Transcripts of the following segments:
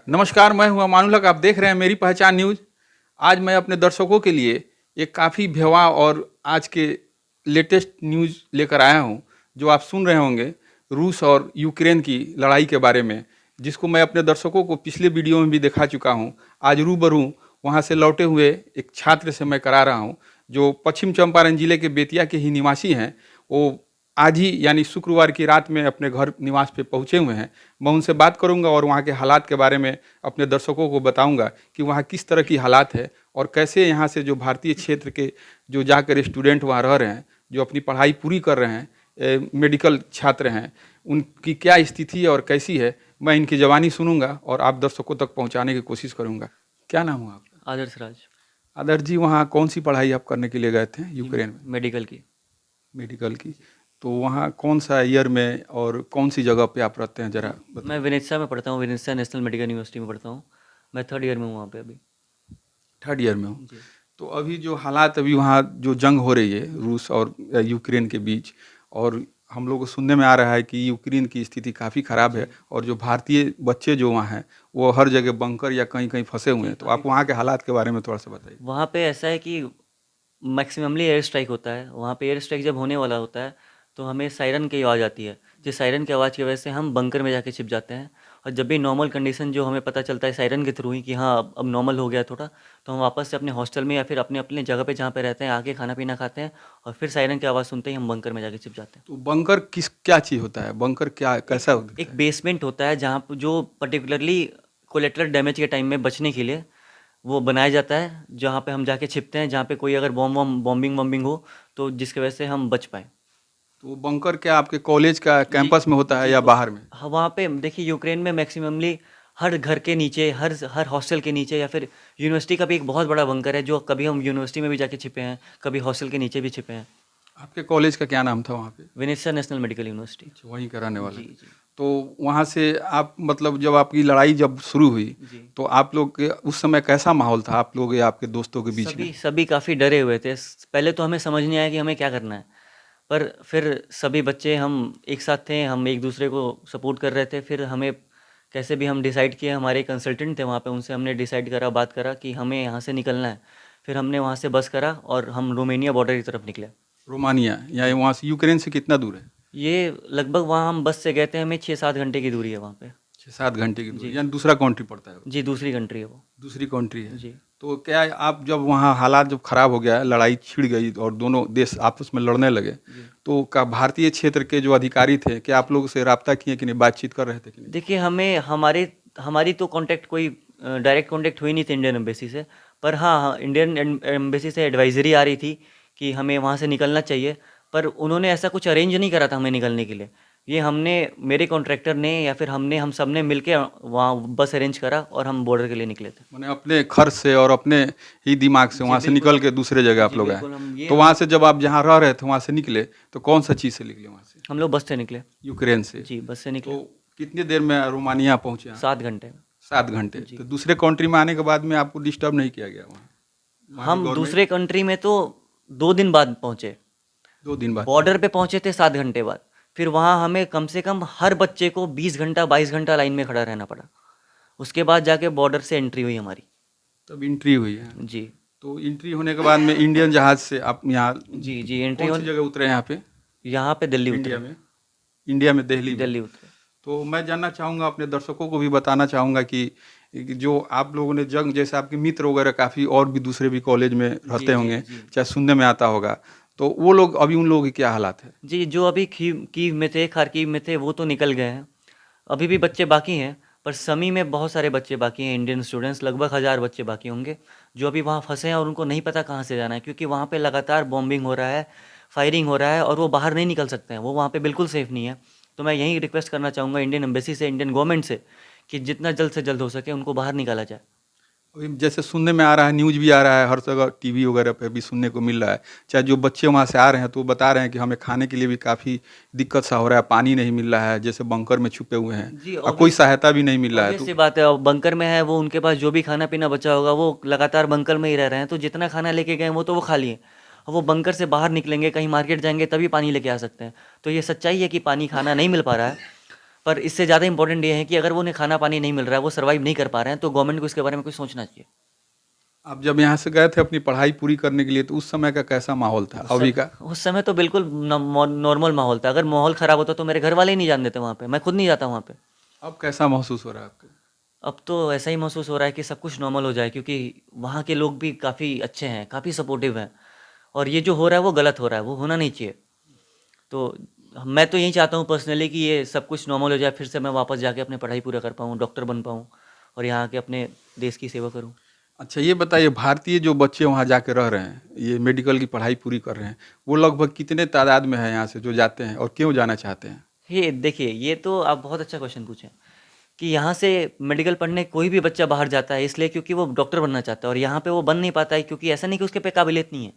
नमस्कार, मैं हूं अमानुल हक। आप देख रहे हैं मेरी पहचान न्यूज़। आज मैं अपने दर्शकों के लिए एक काफ़ी भेवा और आज के लेटेस्ट न्यूज़ लेकर आया हूं, जो आप सुन रहे होंगे रूस और यूक्रेन की लड़ाई के बारे में, जिसको मैं अपने दर्शकों को पिछले वीडियो में भी दिखा चुका हूं। आज रूबरू वहां से लौटे हुए एक छात्र से मैं करा रहा हूं, जो पश्चिम चंपारण जिले के बेतिया के ही निवासी हैं। वो आज ही यानी शुक्रवार की रात में अपने घर निवास पे पहुंचे हुए हैं। मैं उनसे बात करूंगा और वहाँ के हालात के बारे में अपने दर्शकों को बताऊंगा कि वहाँ किस तरह की हालात है और कैसे यहाँ से जो भारतीय क्षेत्र के जो जाकर स्टूडेंट वहाँ रह रहे हैं, जो अपनी पढ़ाई पूरी कर रहे हैं, मेडिकल छात्र हैं, उनकी क्या स्थिति है और कैसी है। मैं इनकी ज़बानी सुनूंगा और आप दर्शकों तक पहुँचाने की कोशिश करूँगा। क्या नाम हुआ आपका? आदर्श राज। आदर्श जी, वहाँ कौन सी पढ़ाई आप करने के लिए गए थे यूक्रेन में? मेडिकल की। मेडिकल की। तो वहाँ कौन सा ईयर में और कौन सी जगह पे आप रहते हैं, ज़रा बताइए। मैं विनित्सा में पढ़ता हूँ, विनित्सा नेशनल मेडिकल यूनिवर्सिटी में पढ़ता हूँ। मैं थर्ड ईयर में हूँ वहाँ पे अभी। थर्ड ईयर में हूँ। जी। तो अभी जो हालात, अभी वहाँ जो जंग हो रही है रूस और यूक्रेन के बीच, और हम लोग को सुनने में आ रहा है कि यूक्रेन की स्थिति काफ़ी ख़राब है और जो भारतीय बच्चे जो वहाँ हैं वो हर जगह बंकर या कहीं कहीं फंसे हुए हैं। तो आप वहाँ के हालात के बारे में थोड़ा सा बताइए। वहाँ पे ऐसा है कि मैक्सिममली एयर स्ट्राइक होता है। वहाँ पे एयर स्ट्राइक जब होने वाला होता है तो हमें सायरन की आवाज़ आती है। जिस सायरन की आवाज़ की वजह से हम बंकर में जाके छिप जाते हैं। और जब भी नॉर्मल कंडीशन जो हमें पता चलता है सायरन के थ्रू ही कि हाँ अब नॉर्मल हो गया थोड़ा, तो हम वापस से अपने हॉस्टल में या फिर अपने अपने जगह पे जहाँ पे रहते हैं आके खाना पीना खाते हैं और फिर सायरन की आवाज़ सुनते ही हम बंकर में जाके छिप जाते हैं। तो बंकर क्या चीज़ होता है? बंकर क्या कैसा होता एक है? बेसमेंट होता है जहाँ जो पर्टिकुलरली कोलेटरल डैमेज के टाइम में बचने के लिए वो बनाया जाता है, जहाँ पे हम जाके छिपते हैं, जहाँ पे कोई अगर बॉम्बिंग वॉम्बिंग हो तो जिसकी वजह से हम बच पाएँ। तो बंकर क्या आपके कॉलेज का जी, कैंपस में होता है जी। या वो बाहर में? हाँ, वहाँ पे देखिए यूक्रेन में मैक्सिममली हर घर के नीचे, हर हॉस्टल के नीचे या फिर यूनिवर्सिटी का भी एक बहुत बड़ा बंकर है, जो कभी हम यूनिवर्सिटी में भी जाके छिपे हैं, कभी हॉस्टल के नीचे भी छिपे हैं। आपके कॉलेज का क्या नाम था वहाँ पे? विनित्सा नेशनल मेडिकल यूनिवर्सिटी। अच्छा, वहीं का रहने वाले। जी, जी। तो वहाँ से आप मतलब जब आपकी लड़ाई जब शुरू हुई, जी। तो आप लोग के उस समय कैसा माहौल था, आप लोग या आपके दोस्तों के बीच में? सभी काफ़ी डरे हुए थे। पहले तो हमें समझ नहीं आया कि हमें क्या करना है। पर फिर सभी बच्चे हम एक साथ थे, हम एक दूसरे को सपोर्ट कर रहे थे। फिर हमें कैसे भी हम डिसाइड किए, हमारे कंसल्टेंट थे वहाँ पे, उनसे हमने डिसाइड करा, बात करा कि हमें यहाँ से निकलना है। फिर हमने वहाँ से बस करा और हम रोमानिया बॉर्डर की तरफ निकले। रोमानिया या जी। वहाँ से यूक्रेन से कितना दूर है? ये लगभग वहाँ हम बस से गए थे, हमें 6-7 घंटे की दूरी है वहाँ पे। 6-7 घंटे की जी। दूरी, यानी दूसरा कंट्री पड़ता है वो? जी, दूसरी कंट्री है वो। दूसरी कंट्री है। जी। तो क्या आप जब वहाँ हालात जब खराब हो गया, लड़ाई छिड़ गई और दोनों देश आपस में लड़ने लगे, जी। तो क्या भारतीय क्षेत्र के जो अधिकारी थे, क्या आप लोगों से रब्ता किए कि नहीं, बातचीत कर रहे थे कि नहीं? देखिए हमारी तो कांटेक्ट कोई डायरेक्ट कांटेक्ट हुई नहीं थी इंडियन एम्बेसी से। पर हाँ, इंडियन एम्बेसी से एडवाइजरी आ रही थी कि हमें वहाँ से निकलना चाहिए। पर उन्होंने ऐसा कुछ अरेंज नहीं करा था हमें निकलने के लिए। ये हमने, मेरे कॉन्ट्रैक्टर ने या फिर हम सब ने मिल के वहाँ बस अरेंज करा और हम बॉर्डर के लिए निकले थे। मैंने अपने खर्च से और अपने ही दिमाग से जी वहाँ से बिल्कुल निकल के दूसरे जगह आप जी लोग आए। बिल्कुल, तो वहाँ से जब आप जहाँ रह रहे थे वहाँ से निकले, तो कौन सा चीज़ से निकले वहाँ से? हम लोग बस से निकले। यूक्रेन से। जी, बस से निकले। तो कितनी देर में रोमानिया पहुँचे आप? 7 घंटे। 7 घंटे। जी। तो दूसरे कंट्री में आने के बाद में आपको डिस्टर्ब नहीं किया गया वहाँ? वहाँ की हम गवर्नमेंट? दूसरे कंट्री में तो 2 दिन बाद पहुँचे। 2 दिन बाद? बॉर्डर पे पहुंचे थे 7 घंटे बाद। फिर वहाँ हमें कम से कम हर बच्चे को 20 घंटा 22 घंटा लाइन में खड़ा रहना पड़ा। उसके बाद जाके बॉर्डर से एंट्री हुई हमारी। तब एंट्री हुई है? जी। तो एंट्री होने के बाद में इंडियन जहाज़ से आप यहाँ जी, जी, एंट्री कौन सी होने जगह उतरे यहाँ पे यहाँ पे दिल्ली इंडिया उतरे। में? इंडिया में दिल्ली में। दिल्ली उतरे। तो मैं जानना चाहूँगा, अपने दर्शकों को भी बताना चाहूँगा कि जो आप लोगों ने जंग, जैसे आपके मित्र वगैरह काफ़ी और भी दूसरे भी कॉलेज में रहते जी, होंगे, जी। चाहे सुनने में आता होगा, तो वो लोग अभी, उन लोगों की क्या हालात है? जी, जो अभी कीव में थे, खार्किव में थे, वो तो निकल गए हैं। अभी भी बच्चे बाकी हैं, पर समी में बहुत सारे बच्चे बाकी हैं, इंडियन स्टूडेंट्स लगभग 1000 बच्चे बाकी होंगे, जो अभी वहाँ फंसे हैं और उनको नहीं पता कहाँ से जाना है, क्योंकि वहाँ पे लगातार बॉम्बिंग हो रहा है, फायरिंग हो रहा है और वो बाहर नहीं निकल सकते हैं, वो वहाँ पे बिल्कुल सेफ़ नहीं है। तो मैं यही रिक्वेस्ट करना चाहूँगा इंडियन एम्बेसी से, इंडियन गवर्नमेंट से, कि जितना जल्द से जल्द हो सके उनको बाहर निकाला जाए। अभी जैसे सुनने में आ रहा है, न्यूज़ भी आ रहा है, हर जगह टीवी वगैरह पे भी सुनने को मिल रहा है, चाहे जो बच्चे वहाँ से आ रहे हैं तो वो बता रहे हैं कि हमें खाने के लिए भी काफ़ी दिक्कत सा हो रहा है, पानी नहीं मिल रहा है, जैसे बंकर में छुपे हुए हैं, जी, और कोई सहायता भी नहीं मिल रहा है। ऑब्वियस तो सी बात है, अब बंकर में है वो, उनके पास जो भी खाना पीना बचा होगा वो लगातार बंकर में ही रह रहे हैं, तो जितना खाना लेके गए वो तो वो खा लिए। अब वो बंकर से बाहर निकलेंगे, कहीं मार्केट जाएंगे तभी पानी लेके आ सकते हैं। तो ये सच्चाई है कि पानी खाना नहीं मिल पा रहा है। पर इससे ज़्यादा इंपॉर्टेंट ये है कि अगर वो उन्हें खाना पानी नहीं मिल रहा है, वो सर्वाइव नहीं कर पा रहे हैं, तो गवर्नमेंट को इसके बारे में कुछ सोचना चाहिए। आप जब यहाँ से गए थे अपनी पढ़ाई पूरी करने के लिए तो उस समय का कैसा माहौल था अभी का? उस समय तो बिल्कुल नॉर्मल माहौल था। अगर माहौल ख़राब होता तो मेरे घर वाले ही नहीं जाने देते वहाँ पे, मैं खुद नहीं जाता वहाँ पे। अब कैसा महसूस हो रहा है आपको? अब तो ऐसा ही महसूस हो रहा है कि सब कुछ नॉर्मल हो जाए, क्योंकि वहाँ के लोग भी काफ़ी अच्छे हैं, काफ़ी सपोर्टिव हैं, और ये जो हो रहा है वो गलत हो रहा है, वो होना नहीं चाहिए। तो मैं तो यही चाहता हूँ पर्सनली कि ये सब कुछ नॉर्मल हो जाए, फिर से मैं वापस जाके अपनी पढ़ाई पूरा कर पाऊँ, डॉक्टर बन पाऊँ और यहाँ के अपने देश की सेवा करूँ। अच्छा ये बताइए, भारतीय जो बच्चे वहाँ जाके रह रहे हैं, ये मेडिकल की पढ़ाई पूरी कर रहे हैं, वो लगभग कितने तादाद में है यहाँ से जो जाते हैं और क्यों जाना चाहते हैं? ये देखिए, ये तो आप बहुत अच्छा क्वेश्चन पूछे कि यहाँ से मेडिकल पढ़ने कोई भी बच्चा बाहर जाता है इसलिए क्योंकि वो डॉक्टर बनना चाहता है, और यहाँ पे वो बन नहीं पाता है क्योंकि ऐसा नहीं कि उसके पे काबिलियत नहीं है,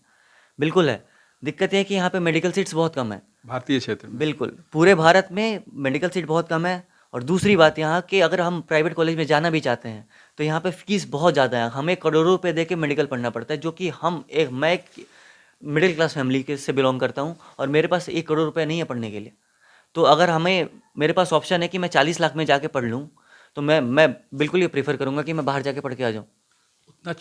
बिल्कुल है। दिक्कत ये है कि यहाँ पे मेडिकल सीट्स बहुत कम है। भारतीय क्षेत्र में? बिल्कुल, पूरे भारत में मेडिकल सीट बहुत कम है। और दूसरी बात यहाँ कि अगर हम प्राइवेट कॉलेज में जाना भी चाहते हैं तो यहाँ पे फीस बहुत ज़्यादा है, हमें करोड़ों रुपए दे के मेडिकल पढ़ना पड़ता है, जो कि मैं एक मिडिल क्लास फैमिली के से बिलोंग करता हूँ और मेरे पास 1 करोड़ रुपए नहीं है पढ़ने के लिए। तो अगर मेरे पास ऑप्शन है कि मैं 40 लाख में जाके पढ़ लूँ, तो मैं बिल्कुल ये प्रेफर करूँगा कि मैं बाहर जाके पढ़ के आ जाऊँ। उतना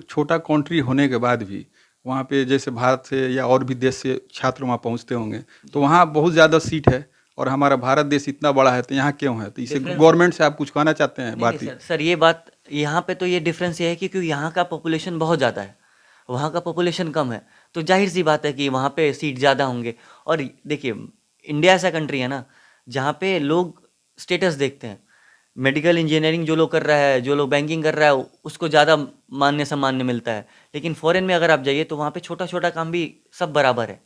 छोटा कंट्री होने के बाद भी वहाँ पे जैसे भारत से या और भी देश से छात्र वहाँ पहुँचते होंगे, तो वहाँ बहुत ज़्यादा सीट है और हमारा भारत देश इतना बड़ा है, तो यहाँ क्यों है? तो इसे डिफरेंस गवर्नमेंट से आप कुछ कहना चाहते हैं नहीं भारतीय? सर, ये बात यहाँ पे तो ये डिफरेंस ये है कि क्योंकि यहाँ का पॉपुलेशन बहुत ज़्यादा है, वहाँ का पॉपुलेशन कम है, तो जाहिर सी बात है कि वहाँ पे सीट ज़्यादा होंगे। और देखिए, इंडिया ऐसा कंट्री है ना जहाँ पे लोग स्टेटस देखते हैं। मेडिकल इंजीनियरिंग जो लोग कर रहा है, जो लोग बैंकिंग कर रहा है, उसको ज़्यादा मान्य सम्मान मिलता है। लेकिन फॉरेन में अगर आप जाइए तो वहाँ पे छोटा छोटा काम भी सब बराबर है,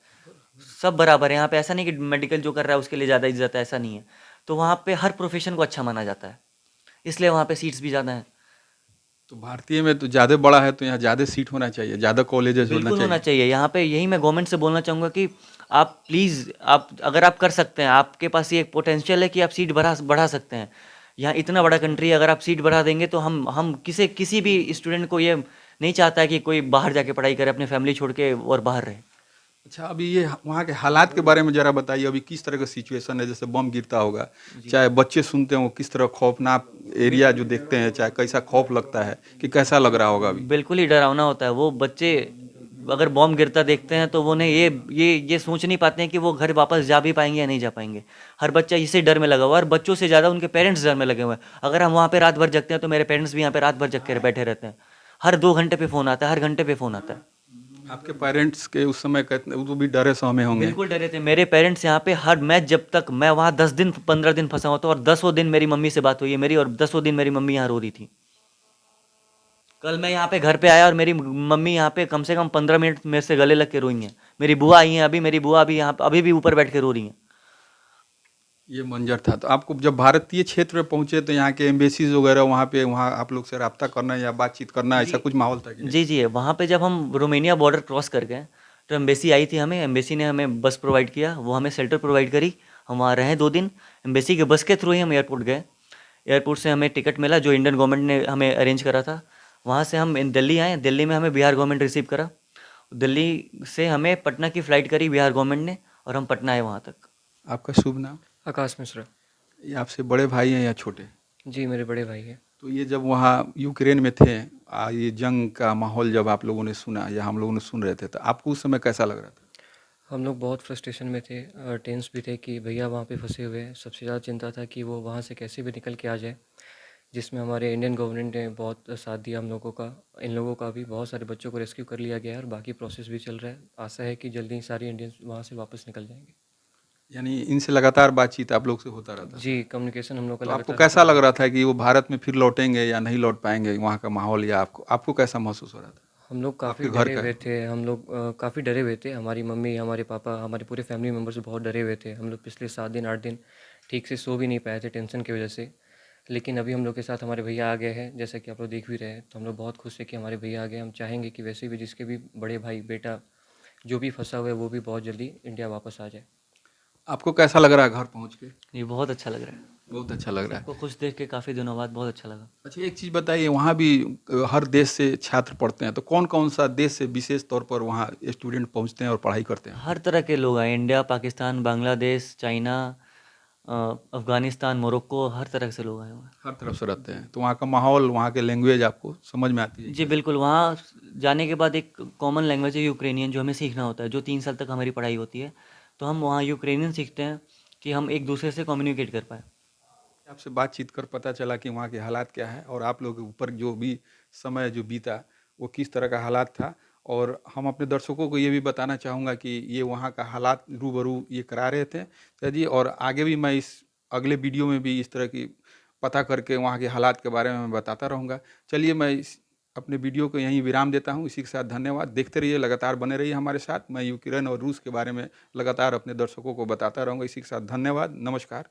सब बराबर है। यहाँ पे ऐसा नहीं कि मेडिकल जो कर रहा है उसके लिए ज़्यादा इज्जत है, ऐसा नहीं है। तो वहाँ पे हर प्रोफेशन को अच्छा माना जाता है, इसलिए वहाँ पे सीट्स भी ज़्यादा हैं। तो भारतीय में तो ज़्यादा बड़ा है, तो यहाँ ज़्यादा सीट होना चाहिए, ज़्यादा कॉलेजेस होना बिल्कुल होना चाहिए। चाहिए। यहाँ पे यही मैं गवर्नमेंट से बोलना चाहूँगा कि आप प्लीज़, आप अगर आप कर सकते हैं, आपके पास ये एक पोटेंशियल है कि आप सीट बढ़ा सकते हैं। यहाँ इतना बड़ा कंट्री है, अगर आप सीट बढ़ा देंगे तो हम किसी भी स्टूडेंट को ये नहीं चाहता है कि कोई बाहर जाके पढ़ाई करे, अपनी फैमिली छोड़ के और बाहर रहे। अच्छा अभी ये वहाँ के हालात के बारे में ज़रा बताइए, अभी किस तरह का सिचुएशन है? जैसे बम गिरता होगा, चाहे बच्चे सुनते हो किस तरह खौफनाक एरिया जो देखते हैं, चाहे कैसा खौफ लगता है कि कैसा लग रहा होगा अभी? बिल्कुल ही डरावना होता है। वो बच्चे अगर बॉम्ब गिरता देखते हैं तो वो उन्हें ये सोच नहीं पाते हैं कि वो घर वापस जा भी पाएंगे या नहीं जा पाएंगे। हर बच्चा इसी डर में लगा हुआ है, और बच्चों से ज़्यादा उनके पेरेंट्स डर में लगे हुए हैं। अगर हम वहाँ पे रात भर जगते हैं तो मेरे पेरेंट्स भी यहाँ पे रात भर जग के बैठे रहते हैं। हर 2 घंटे पे फ़ोन आता है, हर घंटे पे फ़ोन आता है। आपके पेरेंट्स के उस समय कितने, वो तो भी डरे सहमे होंगे? बिल्कुल डरे थे मेरे पेरेंट्स। यहाँ पे जब तक मैं वहाँ 10 दिन 15 दिन फंसा हुआ था, और 10वें दिन मेरी मम्मी से बात हुई है मेरी, और 10वें दिन मेरी मम्मी यहाँ रो रही थी। कल मैं यहाँ पे घर पे आया और मेरी मम्मी यहाँ पे कम से कम 15 मिनट मेरे से गले लग के रोई हैं। मेरी बुआ आई हैं अभी, मेरी बुआ अभी यहाँ अभी भी ऊपर बैठ के रो रही हैं। ये मंजर था। तो आपको जब भारतीय क्षेत्र में पहुंचे तो यहाँ के एम्बेसीज वगैरह वहाँ पे, वहाँ आप लोग से रब्ता करना या बातचीत करना, ऐसा कुछ माहौल था कि नहीं? जी जी, वहाँ पे जब हम रोमेनिया बॉर्डर क्रॉस कर गए तो एम्बेसी आई थी हमें। एम्बेसी ने हमें बस प्रोवाइड किया, वो हमें शेल्टर प्रोवाइड करी। हम वहाँ रहे 2 दिन। एम्बेसी के बस के थ्रू ही हम एयरपोर्ट गए। एयरपोर्ट से हमें टिकट मिला जो इंडियन गवर्नमेंट ने हमें अरेंज करा था। वहाँ से हम दिल्ली आए। दिल्ली में हमें बिहार गवर्नमेंट रिसीव करा। दिल्ली से हमें पटना की फ़्लाइट करी बिहार गवर्नमेंट ने, और हम पटना आए वहाँ तक। आपका शुभ नाम? आकाश मिश्रा। ये आपसे बड़े भाई हैं या छोटे? जी, मेरे बड़े भाई हैं। तो ये जब वहाँ यूक्रेन में थे, ये जंग का माहौल जब आप लोगों ने सुना या हम लोगों ने सुन रहे थे, तो आपको उस समय कैसा लग रहा था? हम लोग बहुत फ्रस्ट्रेशन में थे, टेंस भी थे कि भैया वहाँ पे फंसे हुए हैं। सबसे ज़्यादा चिंता था कि वो वहाँ से कैसे भी निकल के आ जाए, जिसमें हमारे इंडियन गवर्नमेंट ने बहुत साथ दिया हम लोगों का। इन लोगों का भी बहुत सारे बच्चों को रेस्क्यू कर लिया गया है और बाकी प्रोसेस भी चल रहा है। आशा है कि जल्दी ही सारे इंडियंस वहाँ से वापस निकल जाएंगे। यानी इनसे लगातार बातचीत आप लोग से होता रहता था? जी, कम्युनिकेशन हम लोग का तो आपको लगातार। कैसा लग रहा था कि वो भारत में फिर लौटेंगे या नहीं लौट पाएंगे, वहाँ का माहौल, या आपको कैसा महसूस हो रहा था? हम लोग काफ़ी आपके घर डरे का हुए है? थे। हम लोग काफ़ी डरे हुए थे। हमारी मम्मी, हमारे पापा, हमारे पूरे फैमिली मेम्बर्स बहुत डरे हुए थे। हम लोग पिछले 7 दिन 8 दिन ठीक से सो भी नहीं पाए थे टेंशन की वजह से। लेकिन अभी हम लोग के साथ हमारे भैया आ गए हैं, जैसा कि आप लोग देख भी रहे हैं। तो हम लोग बहुत खुश हैं कि हमारे भैया आ गए। हम चाहेंगे कि वैसे भी जिसके भी बड़े भाई बेटा जो भी फंसा हुआ है वो भी बहुत जल्दी इंडिया वापस आ जाए। आपको कैसा लग रहा है घर पहुँच के? ये बहुत अच्छा लग रहा है। बहुत अच्छा लग रहा है। आपको खुश देख के काफ़ी दिनों बाद बहुत अच्छा लगा। अच्छा एक चीज़ बताइए, वहाँ भी हर देश से छात्र पढ़ते हैं, तो कौन कौन सा देश से विशेष तौर पर वहाँ स्टूडेंट पहुँचते हैं और पढ़ाई करते हैं? हर तरह के लोग आए, India, Pakistan, Bangladesh, China, Afghanistan, Morocco, हर तरह से लोग आए हुए हैं। हर तरफ से रहते हैं, तो वहाँ का माहौल, वहाँ के लैंग्वेज आपको समझ में आती है? जी बिल्कुल, वहाँ जाने के बाद एक कॉमन लैंग्वेज है यूक्रेनियन, जो हमें सीखना होता है, जो 3 साल तक हमारी पढ़ाई होती है। तो हम वहाँ यूक्रेनियन सीखते हैं कि हम एक दूसरे से कम्युनिकेट कर पाएँ। आपसे बातचीत कर पता चला कि वहाँ के हालात क्या है और आप लोगों के ऊपर जो भी समय जो बीता वो किस तरह का हालात था। और हम अपने दर्शकों को ये भी बताना चाहूँगा कि ये वहाँ का हालात रूबरू ये करा रहे थे सर जी, और आगे भी मैं इस अगले वीडियो में भी इस तरह की पता करके वहाँ के हालात के बारे में मैं बताता रहूँगा। चलिए, मैं इस अपने वीडियो को यहीं विराम देता हूँ। इसी के साथ धन्यवाद। देखते रहिए, लगातार बने रहिए हमारे साथ। मैं यूक्रेन और रूस के बारे में लगातार अपने दर्शकों को बताता रहूँगा। इसी के साथ धन्यवाद, नमस्कार।